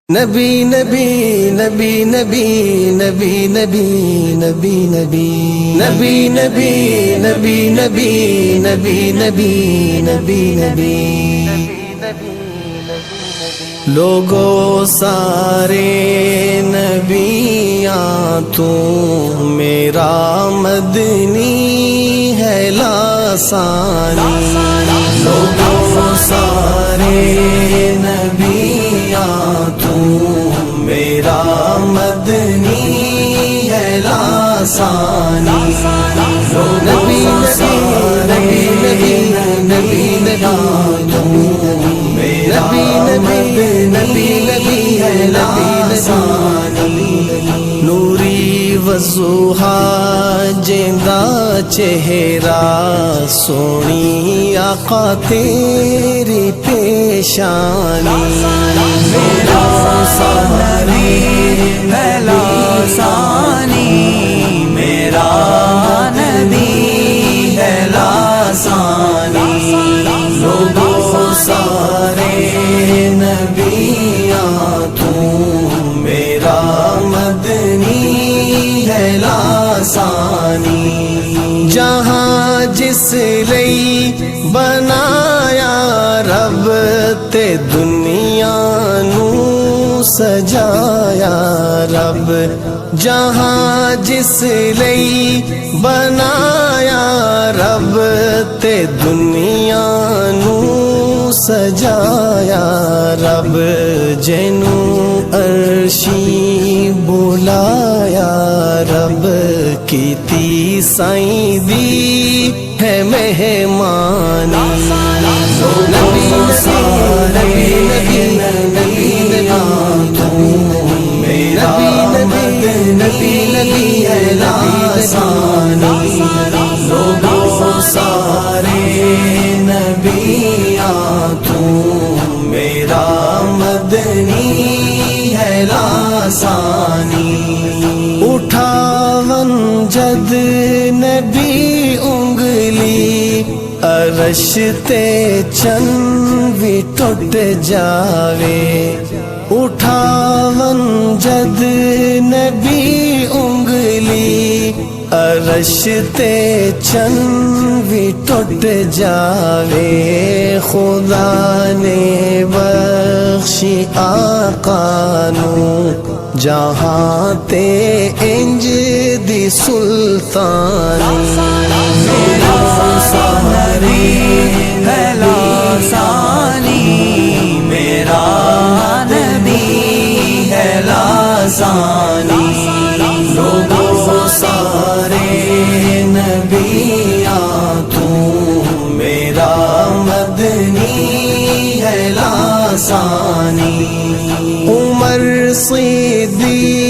نبی نبی نبی نبی نبی نبی نبی نبی نبی نبی نبی نبی نبی نبی نبی نبی لوگوں سارے نبیاں تو میرا مدنی ہے لاسانی لوگوں سارے نبیاں تو میرا مدنی ہے لاسانی نبی نبی نبی نبی نبی میرا نبی نبی ہے لاسانی نوری وضحا جیندا چہرہ سونی آقا تیری پیشانی میرا نبی ہے لاسانی میرا نبی ہے لاسانی لوگوں سارے نبیاں تو میرا مدنی ہے لاسانی جہاں جس لئی بنایا رب تے دنیا نو سجایا رب جہاں جس لئی بنایا رب تے دنیا نو سجایا رب جنوں عرشی بلایا رب کیتی سائیں دی ہے مہمانی نبی نبی نبی نبی میرا نبی نبی ہے لاسانی لوگوں سارے نبیاں تو میرا مدنی ہے لاسانی اٹھاون جد نبی انگلی عرش تے چن بھی ٹوٹ جاوے اٹھاون جد نبی انگلی عرش تے چن بھی ٹوٹ جاوے خدا نے بخشی آقا نو جہاں تے انج دی سلطانی میرا نبی ہے لاسانی میرا نبی ہے لاسانی لوگوں سارے نبیاں تو میرا مدنی ہے لاسانی عمر صدیق